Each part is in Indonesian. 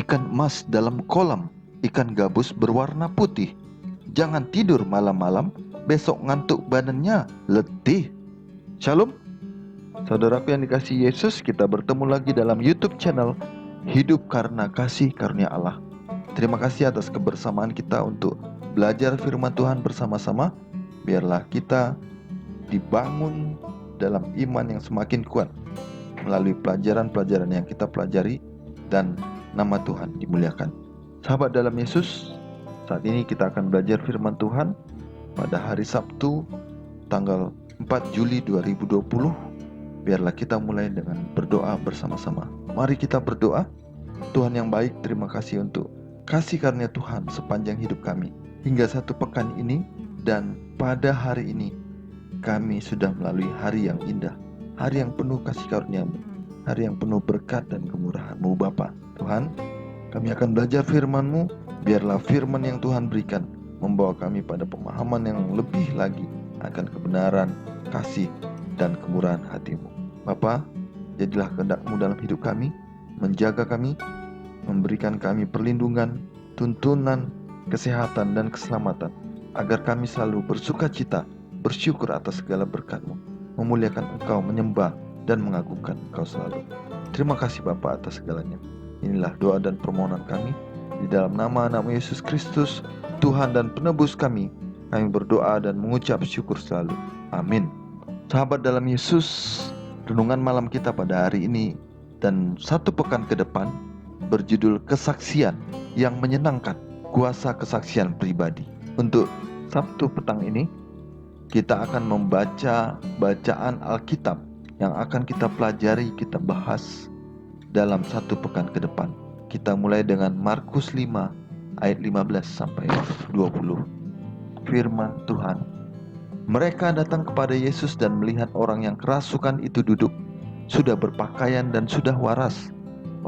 ikan emas dalam kolam, ikan gabus berwarna putih. Jangan tidur malam-malam, besok ngantuk badannya, letih. Shalom. Saudaraku yang dikasihi Yesus, kita bertemu lagi dalam YouTube channel Hidup Karena Kasih Karunia Allah. Terima kasih atas kebersamaan kita untuk belajar firman Tuhan bersama-sama. Biarlah kita dibangun dalam iman yang semakin kuat melalui pelajaran-pelajaran yang kita pelajari, dan nama Tuhan dimuliakan. Sahabat dalam Yesus, saat ini kita akan belajar firman Tuhan pada hari Sabtu tanggal 4 Juli 2020. Biarlah kita mulai dengan berdoa bersama-sama. Mari kita berdoa. Tuhan yang baik, terima kasih untuk kasih karunia Tuhan sepanjang hidup kami hingga satu pekan ini, dan pada hari ini kami sudah melalui hari yang indah, hari yang penuh kasih karunia-Mu, hari yang penuh berkat dan kemurahan-Mu Bapa. Tuhan, kami akan belajar firman-Mu. Biarlah firman yang Tuhan berikan membawa kami pada pemahaman yang lebih lagi akan kebenaran, kasih, dan kemurahan hati-Mu. Bapa, jadilah kehendak-Mu dalam hidup kami, menjaga kami, memberikan kami perlindungan, tuntunan, kesehatan, dan keselamatan, agar kami selalu bersuka cita, bersyukur atas segala berkat-Mu, memuliakan Engkau, menyembah, dan mengagungkan Engkau selalu. Terima kasih Bapa atas segalanya. Inilah doa dan permohonan kami, di dalam nama Anak-Mu Yesus Kristus, Tuhan dan Penebus kami berdoa dan mengucap syukur selalu. Amin. Sahabat dalam Yesus, renungan malam kita pada hari ini dan satu pekan ke depan berjudul Kesaksian yang Menyenangkan, Kuasa Kesaksian Pribadi. Untuk Sabtu petang ini, kita akan membaca bacaan Alkitab yang akan kita pelajari, kita bahas dalam satu pekan ke depan. Kita mulai dengan Markus 5 ayat 15 sampai 20. Firman Tuhan. Mereka datang kepada Yesus dan melihat orang yang kerasukan itu duduk, sudah berpakaian dan sudah waras.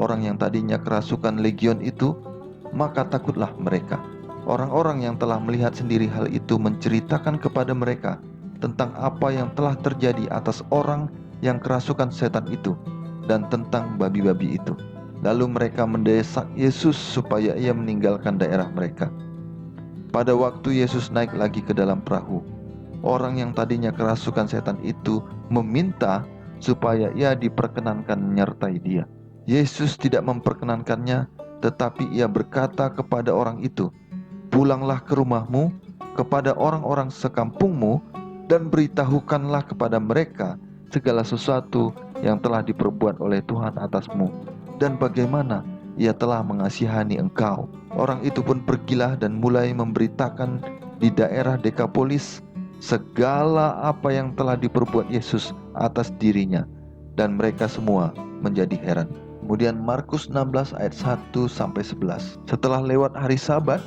Orang yang tadinya kerasukan legion itu, maka takutlah mereka. Orang-orang yang telah melihat sendiri hal itu menceritakan kepada mereka tentang apa yang telah terjadi atas orang yang kerasukan setan itu dan tentang babi-babi itu. Lalu mereka mendesak Yesus supaya ia meninggalkan daerah mereka. Pada waktu Yesus naik lagi ke dalam perahu, orang yang tadinya kerasukan setan itu meminta supaya ia diperkenankan menyertai dia. Yesus tidak memperkenankannya, tetapi ia berkata kepada orang itu, "Pulanglah ke rumahmu, kepada orang-orang sekampungmu, dan beritahukanlah kepada mereka segala sesuatu yang telah diperbuat oleh Tuhan atasmu, dan bagaimana ia telah mengasihani engkau." Orang itu pun pergilah dan mulai memberitakan di daerah Dekapolis segala apa yang telah diperbuat Yesus atas dirinya, dan mereka semua menjadi heran. Kemudian Markus 16 ayat 1 sampai 11. Setelah lewat hari Sabat,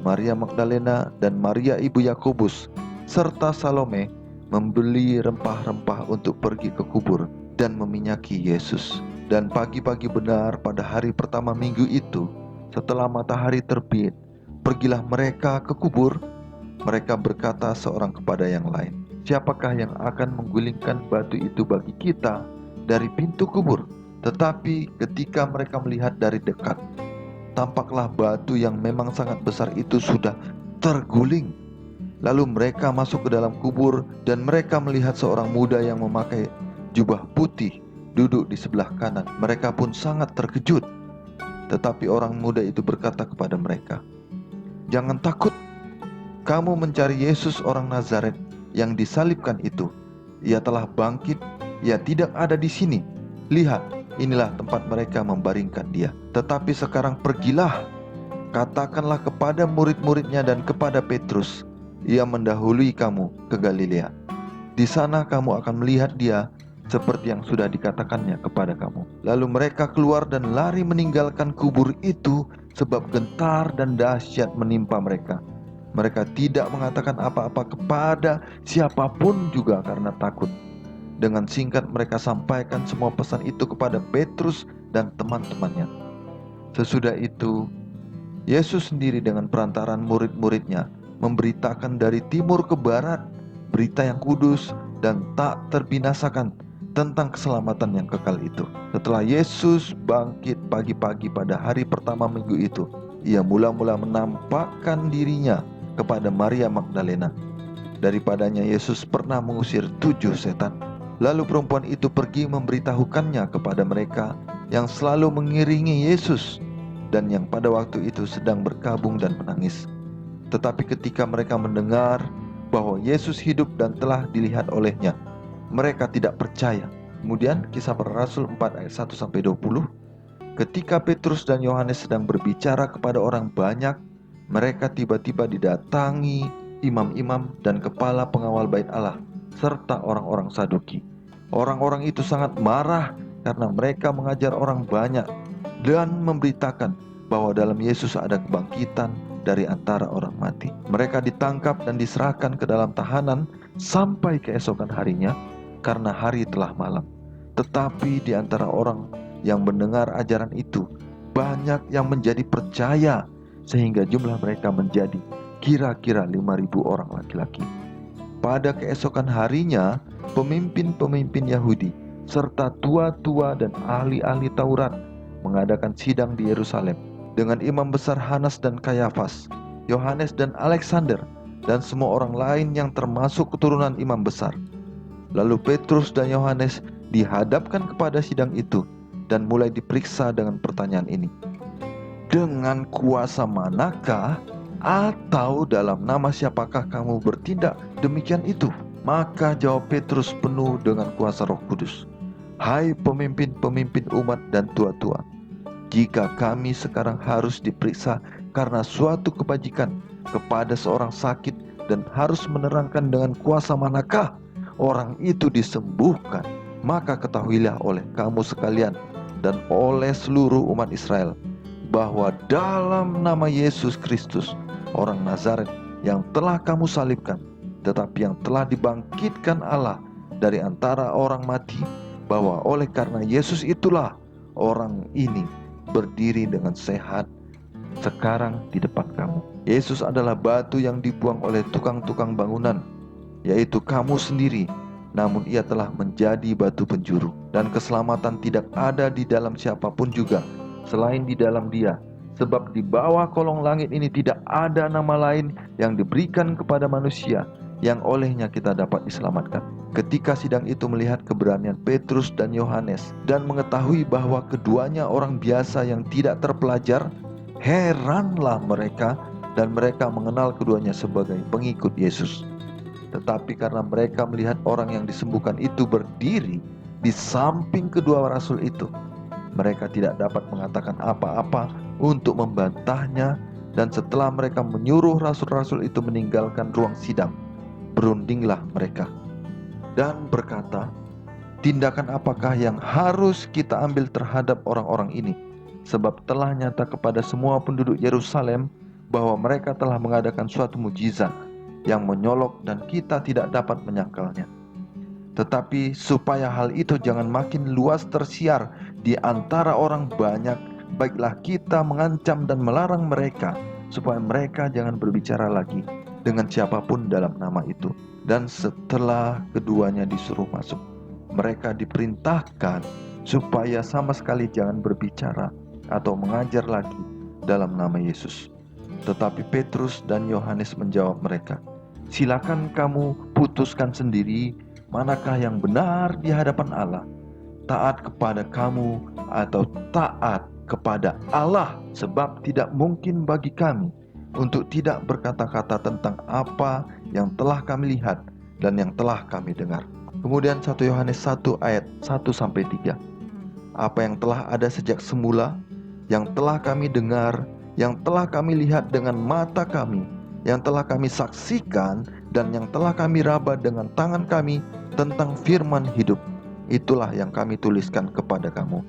Maria Magdalena dan Maria ibu Yakobus serta Salome membeli rempah-rempah untuk pergi ke kubur dan meminyaki Yesus. Dan pagi-pagi benar pada hari pertama minggu itu, setelah matahari terbit, pergilah mereka ke kubur. Mereka berkata seorang kepada yang lain, "Siapakah yang akan menggulingkan batu itu bagi kita dari pintu kubur?" Tetapi ketika mereka melihat dari dekat, tampaklah batu yang memang sangat besar itu sudah terguling. Lalu mereka masuk ke dalam kubur, dan mereka melihat seorang muda yang memakai jubah putih duduk di sebelah kanan. Mereka pun sangat terkejut. Tetapi orang muda itu berkata kepada mereka, "Jangan takut. Kamu mencari Yesus orang Nazaret yang disalibkan itu. Ia telah bangkit, ia tidak ada di sini. Lihat, inilah tempat mereka membaringkan dia. Tetapi sekarang pergilah, katakanlah kepada murid-muridnya dan kepada Petrus, ia mendahului kamu ke Galilea. Di sana kamu akan melihat dia seperti yang sudah dikatakannya kepada kamu." Lalu mereka keluar dan lari meninggalkan kubur itu, sebab gentar dan dahsyat menimpa mereka. Mereka tidak mengatakan apa-apa kepada siapapun juga karena takut. Dengan singkat mereka sampaikan semua pesan itu kepada Petrus dan teman-temannya. Sesudah itu, Yesus sendiri dengan perantaran murid-muridnya memberitakan dari timur ke barat berita yang kudus dan tak terbinasakan tentang keselamatan yang kekal itu. Setelah Yesus bangkit pagi-pagi pada hari pertama minggu itu, ia mula-mula menampakkan dirinya kepada Maria Magdalena. Daripadanya Yesus pernah mengusir 7 setan. Lalu perempuan itu pergi memberitahukannya kepada mereka yang selalu mengiringi Yesus dan yang pada waktu itu sedang berkabung dan menangis. Tetapi ketika mereka mendengar bahwa Yesus hidup dan telah dilihat olehnya, mereka tidak percaya. Kemudian Kisah Para Rasul 4 ayat 1-20. Ketika Petrus dan Yohanes sedang berbicara kepada orang banyak, mereka tiba-tiba didatangi imam-imam dan kepala pengawal bait Allah serta orang-orang Saduki. Orang-orang itu sangat marah karena mereka mengajar orang banyak dan memberitakan bahwa dalam Yesus ada kebangkitan dari antara orang mati. Mereka ditangkap dan diserahkan ke dalam tahanan sampai keesokan harinya karena hari telah malam. Tetapi di antara orang yang mendengar ajaran itu, banyak yang menjadi percaya sehingga jumlah mereka menjadi kira-kira 5.000 orang laki-laki. Pada keesokan harinya, pemimpin-pemimpin Yahudi serta tua-tua dan ahli-ahli Taurat mengadakan sidang di Yerusalem dengan imam besar Hanas dan Kayafas, Yohanes dan Alexander, dan semua orang lain yang termasuk keturunan imam besar. Lalu Petrus dan Yohanes dihadapkan kepada sidang itu dan mulai diperiksa dengan pertanyaan ini. Dengan kuasa manakah atau dalam nama siapakah kamu bertindak demikian itu? Maka jawab Petrus penuh dengan kuasa Roh Kudus, hai pemimpin-pemimpin umat dan tua-tua, jika kami sekarang harus diperiksa karena suatu kebajikan kepada seorang sakit dan harus menerangkan dengan kuasa manakah orang itu disembuhkan, maka ketahuilah oleh kamu sekalian dan oleh seluruh umat Israel bahwa dalam nama Yesus Kristus, orang Nazaret yang telah kamu salibkan, tetapi yang telah dibangkitkan Allah dari antara orang mati, bahwa oleh karena Yesus itulah orang ini berdiri dengan sehat sekarang di depan kamu. Yesus adalah batu yang dibuang oleh tukang-tukang bangunan, yaitu kamu sendiri, namun ia telah menjadi batu penjuru. Dan keselamatan tidak ada di dalam siapapun juga selain di dalam Dia, sebab di bawah kolong langit ini tidak ada nama lain yang diberikan kepada manusia yang olehnya kita dapat diselamatkan. Ketika sidang itu melihat keberanian Petrus dan Yohanes dan mengetahui bahwa keduanya orang biasa yang tidak terpelajar, heranlah mereka dan mereka mengenal keduanya sebagai pengikut Yesus. Tetapi karena mereka melihat orang yang disembuhkan itu berdiri di samping kedua rasul itu, mereka tidak dapat mengatakan apa-apa untuk membantahnya. Dan setelah mereka menyuruh rasul-rasul itu meninggalkan ruang sidang, berundinglah mereka dan berkata, tindakan apakah yang harus kita ambil terhadap orang-orang ini? Sebab telah nyata kepada semua penduduk Yerusalem bahwa mereka telah mengadakan suatu mujizat yang menyolok dan kita tidak dapat menyangkalnya. Tetapi supaya hal itu jangan makin luas tersiar di antara orang banyak, baiklah kita mengancam dan melarang mereka supaya mereka jangan berbicara lagi dengan siapapun dalam nama itu. Dan setelah keduanya disuruh masuk, mereka diperintahkan supaya sama sekali jangan berbicara atau mengajar lagi dalam nama Yesus. Tetapi Petrus dan Yohanes menjawab mereka, silakan kamu putuskan sendiri manakah yang benar di hadapan Allah, taat kepada kamu atau taat kepada Allah. Sebab tidak mungkin bagi kami untuk tidak berkata-kata tentang apa yang telah kami lihat dan yang telah kami dengar. Kemudian 1 Yohanes 1 ayat 1-3. Apa yang telah ada sejak semula, yang telah kami dengar, yang telah kami lihat dengan mata kami, yang telah kami saksikan, dan yang telah kami raba dengan tangan kami tentang firman hidup, itulah yang kami tuliskan kepada kamu.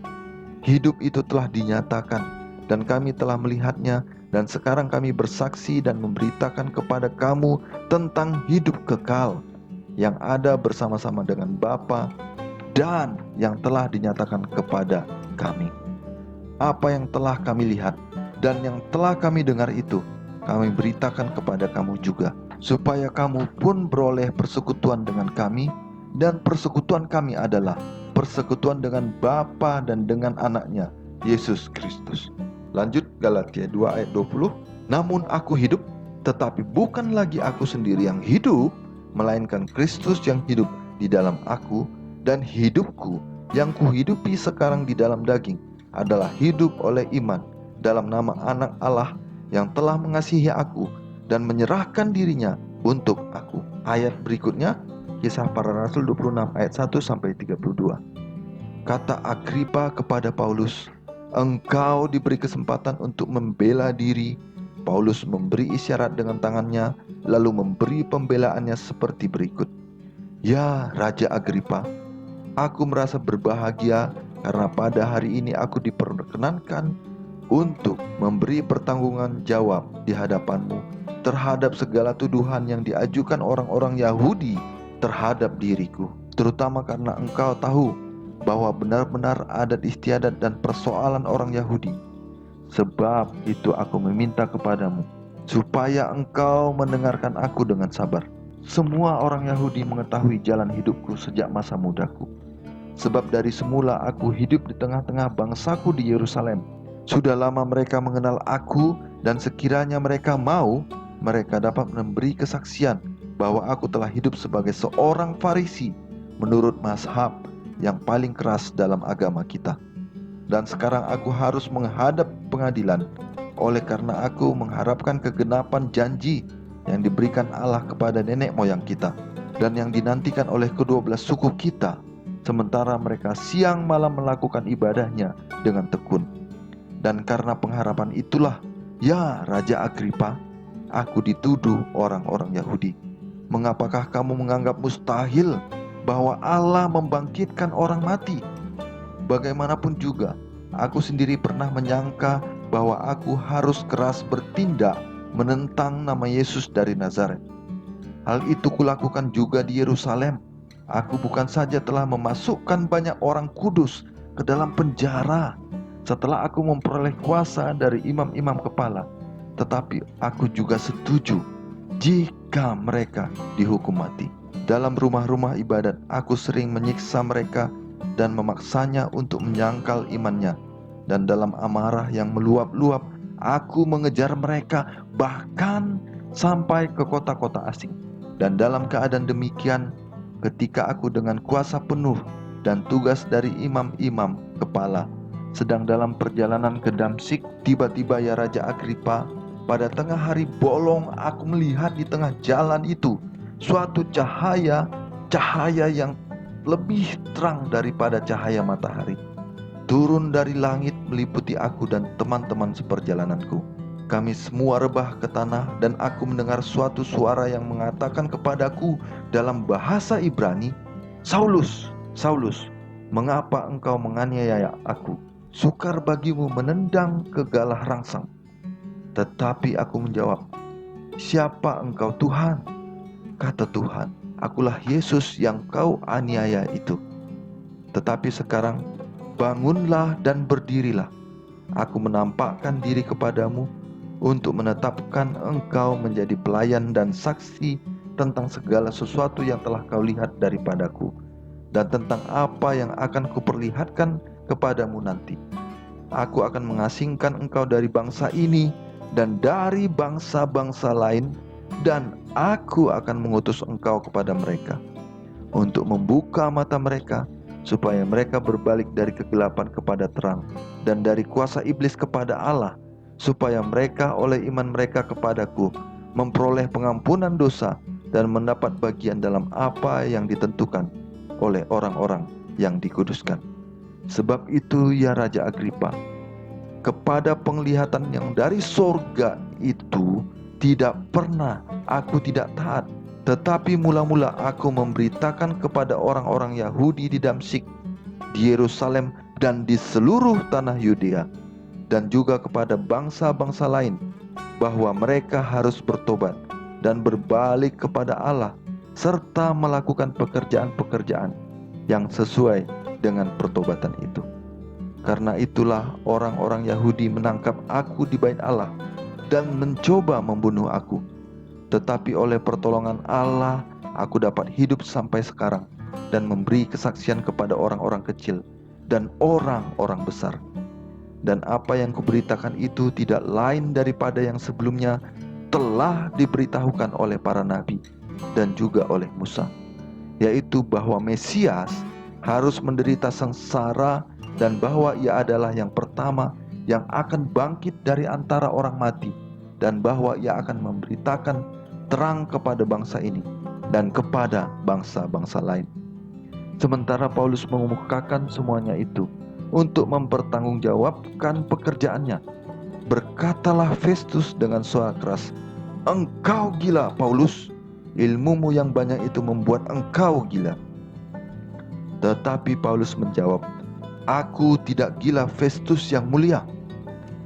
Hidup itu telah dinyatakan dan kami telah melihatnya, dan sekarang kami bersaksi dan memberitakan kepada kamu tentang hidup kekal yang ada bersama-sama dengan Bapa dan yang telah dinyatakan kepada kami. Apa yang telah kami lihat dan yang telah kami dengar itu kami beritakan kepada kamu juga, supaya kamu pun beroleh persekutuan dengan kami, dan persekutuan kami adalah persekutuan dengan Bapa dan dengan anaknya, Yesus Kristus. Lanjut Galatia 2 ayat 20. Namun aku hidup, tetapi bukan lagi aku sendiri yang hidup, melainkan Kristus yang hidup di dalam aku, dan hidupku yang kuhidupi sekarang di dalam daging adalah hidup oleh iman dalam nama Anak Allah yang telah mengasihi aku dan menyerahkan dirinya untuk aku. Ayat berikutnya, Kisah Para Rasul 26 ayat 1 sampai 32. Kata Agripa kepada Paulus, "Engkau diberi kesempatan untuk membela diri." Paulus memberi isyarat dengan tangannya, lalu memberi pembelaannya seperti berikut. "Ya Raja Agripa, aku merasa berbahagia karena pada hari ini aku diperkenankan untuk memberi pertanggungan jawab di hadapanmu terhadap segala tuduhan yang diajukan orang-orang Yahudi terhadap diriku, terutama karena engkau tahu bahwa benar-benar adat istiadat dan persoalan orang Yahudi. Sebab itu aku meminta kepadamu supaya engkau mendengarkan aku dengan sabar. Semua orang Yahudi mengetahui jalan hidupku sejak masa mudaku. Sebab dari semula aku hidup di tengah-tengah bangsaku di Yerusalem. Sudah lama mereka mengenal aku, dan sekiranya mereka mau, mereka dapat memberi kesaksian bahwa aku telah hidup sebagai seorang Farisi menurut mazhab yang paling keras dalam agama kita. Dan sekarang aku harus menghadap pengadilan oleh karena aku mengharapkan kegenapan janji yang diberikan Allah kepada nenek moyang kita dan yang dinantikan oleh kedua belas suku kita, sementara mereka siang malam melakukan ibadahnya dengan tekun. Dan karena pengharapan itulah, ya Raja Agripa, aku dituduh orang-orang Yahudi. Mengapakah kamu menganggap mustahil bahwa Allah membangkitkan orang mati? Bagaimanapun juga, aku sendiri pernah menyangka bahwa aku harus keras bertindak menentang nama Yesus dari Nazaret. Hal itu kulakukan juga di Yerusalem. Aku bukan saja telah memasukkan banyak orang kudus ke dalam penjara setelah aku memperoleh kuasa dari imam-imam kepala, tetapi aku juga setuju jika mereka dihukum mati. Dalam rumah-rumah ibadat, aku sering menyiksa mereka dan memaksanya untuk menyangkal imannya. Dan dalam amarah yang meluap-luap, aku mengejar mereka bahkan sampai ke kota-kota asing. Dan dalam keadaan demikian, ketika aku dengan kuasa penuh dan tugas dari imam-imam kepala sedang dalam perjalanan ke Damsyik, tiba-tiba ya Raja Agripa, pada tengah hari bolong aku melihat di tengah jalan itu suatu cahaya yang lebih terang daripada cahaya matahari, turun dari langit meliputi aku dan teman-teman seperjalananku. Kami semua rebah ke tanah dan aku mendengar suatu suara yang mengatakan kepadaku dalam bahasa Ibrani, "Saulus, Saulus, mengapa engkau menganiaya aku? Sukar bagimu menendang ke galah rangsang." Tetapi aku menjawab, "Siapa engkau Tuhan?" Kata Tuhan, "Akulah Yesus yang kau aniaya itu. Tetapi sekarang bangunlah dan berdirilah. Aku menampakkan diri kepadamu untuk menetapkan engkau menjadi pelayan dan saksi tentang segala sesuatu yang telah kau lihat daripadaku, dan tentang apa yang akan kuperlihatkan kepadamu nanti. Aku akan mengasingkan engkau dari bangsa ini dan dari bangsa-bangsa lain, dan aku akan mengutus engkau kepada mereka untuk membuka mata mereka, supaya mereka berbalik dari kegelapan kepada terang, dan dari kuasa iblis kepada Allah, supaya mereka oleh iman mereka kepadaku memperoleh pengampunan dosa dan mendapat bagian dalam apa yang ditentukan oleh orang-orang yang dikuduskan. Sebab itu ya Raja Agripa, kepada penglihatan yang dari sorga itu tidak pernah aku tidak taat. Tetapi mula-mula aku memberitakan kepada orang-orang Yahudi di Damsyik, di Yerusalem, dan di seluruh tanah Yudea, dan juga kepada bangsa-bangsa lain, bahwa mereka harus bertobat dan berbalik kepada Allah, serta melakukan pekerjaan-pekerjaan yang sesuai dengan pertobatan itu. Karena itulah orang-orang Yahudi menangkap aku di bait Allah dan mencoba membunuh aku. Tetapi oleh pertolongan Allah, aku dapat hidup sampai sekarang. dan memberi kesaksian kepada orang-orang kecil dan orang-orang besar. Dan apa yang kuberitakan itu tidak lain daripada yang sebelumnya telah diberitahukan oleh para nabi dan juga oleh Musa, yaitu bahwa Mesias harus menderita sengsara dan bahwa ia adalah yang pertama yang akan bangkit dari antara orang mati, dan bahwa ia akan memberitakan terang kepada bangsa ini dan kepada bangsa-bangsa lain. Sementara Paulus mengemukakan semuanya itu untuk mempertanggungjawabkan pekerjaannya, berkatalah Festus dengan suara keras, "Engkau gila, Paulus. Ilmumu yang banyak itu membuat engkau gila." Tetapi Paulus menjawab, "Aku tidak gila, Festus yang mulia.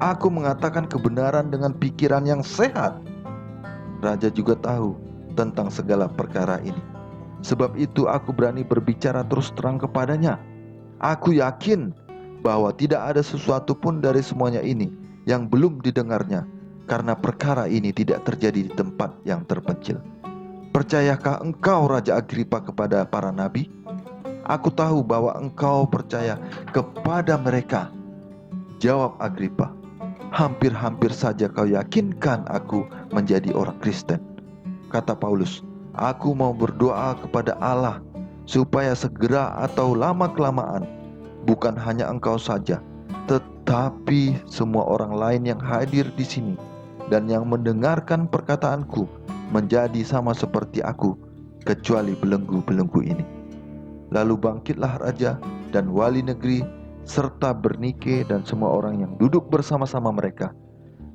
Aku mengatakan kebenaran dengan pikiran yang sehat." Raja juga tahu tentang segala perkara ini. Sebab itu aku berani berbicara terus terang kepadanya. Aku yakin bahwa tidak ada sesuatu pun dari semuanya ini yang belum didengarnya, karena perkara ini tidak terjadi di tempat yang terpencil. Percayakah engkau, Raja Agripa, kepada para nabi? Aku tahu bahwa engkau percaya kepada mereka. Jawab Agripa, hampir-hampir saja kau yakinkan aku menjadi orang Kristen. Kata Paulus, aku mau berdoa kepada Allah supaya segera atau lama-kelamaan bukan hanya engkau saja, tetapi semua orang lain yang hadir di sini dan yang mendengarkan perkataanku menjadi sama seperti aku, kecuali belenggu-belenggu ini. Lalu bangkitlah raja dan wali negeri serta Bernike dan semua orang yang duduk bersama-sama mereka.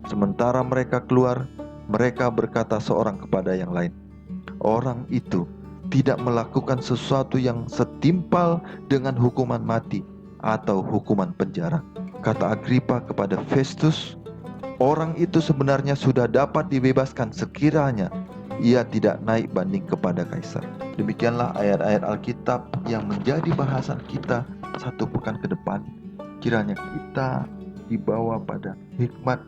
Sementara mereka keluar, mereka berkata seorang kepada yang lain, orang itu tidak melakukan sesuatu yang setimpal dengan hukuman mati atau hukuman penjara. Kata Agripa kepada Festus, orang itu sebenarnya sudah dapat dibebaskan sekiranya ia tidak naik banding kepada kaisar. Demikianlah ayat-ayat Alkitab yang menjadi bahasan kita satu pekan ke depan. Kiranya kita dibawa pada hikmat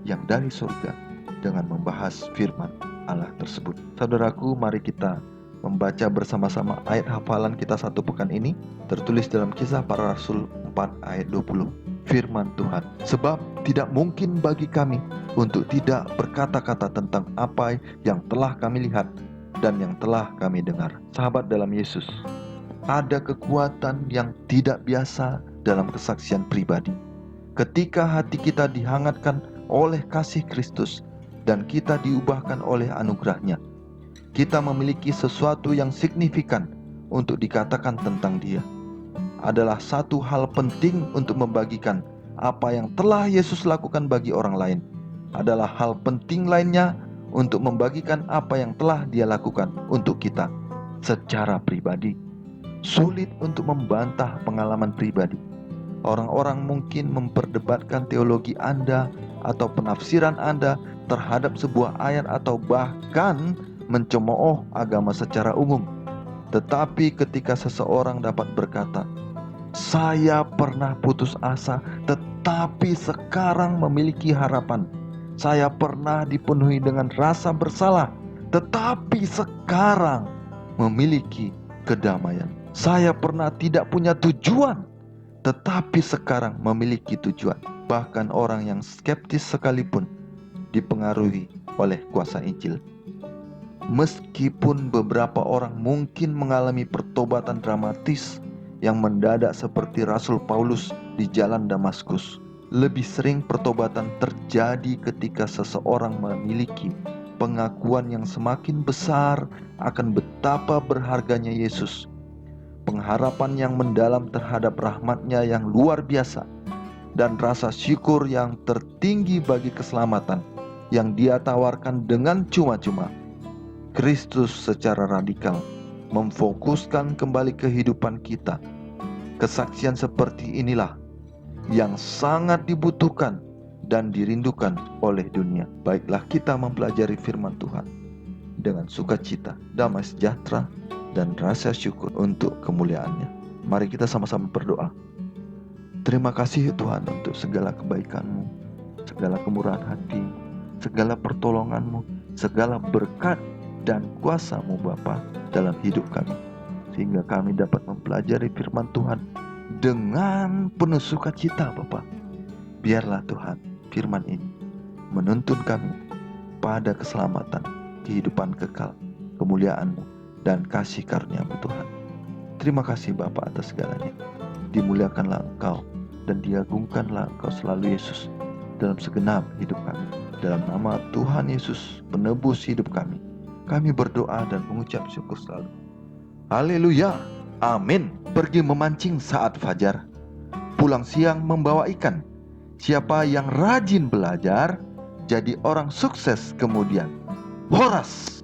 yang dari surga dengan membahas firman Allah tersebut. Saudaraku, mari kita membaca bersama-sama ayat hafalan kita satu pekan ini, tertulis dalam Kisah Para Rasul 4 ayat 20. Firman Tuhan, sebab tidak mungkin bagi kami untuk tidak berkata-kata tentang apa yang telah kami lihat dan yang telah kami dengar. Sahabat dalam Yesus, ada kekuatan yang tidak biasa dalam kesaksian pribadi. Ketika hati kita dihangatkan oleh kasih Kristus dan kita diubahkan oleh anugerahnya, kita memiliki sesuatu yang signifikan untuk dikatakan tentang Dia. Adalah satu hal penting untuk membagikan apa yang telah Yesus lakukan bagi orang lain. Adalah hal penting lainnya untuk membagikan apa yang telah Dia lakukan untuk kita secara pribadi. Sulit untuk membantah pengalaman pribadi. Orang-orang mungkin memperdebatkan teologi Anda atau penafsiran Anda terhadap sebuah ayat atau bahkan mencemooh agama secara umum. Tetapi ketika seseorang dapat berkata, saya pernah putus asa tetapi sekarang memiliki harapan. Saya pernah dipenuhi dengan rasa bersalah tetapi sekarang memiliki kedamaian. Saya pernah tidak punya tujuan tetapi sekarang memiliki tujuan. Bahkan orang yang skeptis sekalipun dipengaruhi oleh kuasa Injil. Meskipun beberapa orang mungkin mengalami pertobatan dramatis yang mendadak seperti Rasul Paulus di jalan Damaskus, lebih sering pertobatan terjadi ketika seseorang memiliki pengakuan yang semakin besar akan betapa berharganya Yesus, pengharapan yang mendalam terhadap rahmat-Nya yang luar biasa, dan rasa syukur yang tertinggi bagi keselamatan yang Dia tawarkan dengan cuma-cuma. Kristus secara radikal memfokuskan kembali kehidupan kita. Kesaksian seperti inilah yang sangat dibutuhkan dan dirindukan oleh dunia. Baiklah kita mempelajari firman Tuhan dengan sukacita, damai sejahtera, dan rasa syukur untuk kemuliaan-Nya. Mari kita sama-sama berdoa. Terima kasih Tuhan untuk segala kebaikan-Mu, segala kemurahan hati, segala pertolongan-Mu, segala berkat dan kuasa-Mu Bapa dalam hidup kami. sehingga kami dapat mempelajari firman Tuhan dengan penuh sukacita Bapa. Biarlah Tuhan firman ini menuntun kami pada keselamatan, kehidupan kekal, kemuliaan-Mu, dan kasih karunia-Mu Tuhan. Terima kasih Bapa atas segalanya. Dimuliakanlah Engkau dan diagungkanlah Engkau selalu Yesus dalam segenap hidup kami. Dalam nama Tuhan Yesus, penebus hidup kami, kami berdoa dan mengucap syukur selalu. Haleluya, amin. Pergi memancing saat fajar, pulang siang membawa ikan. Siapa yang rajin belajar, jadi orang sukses kemudian. Horas.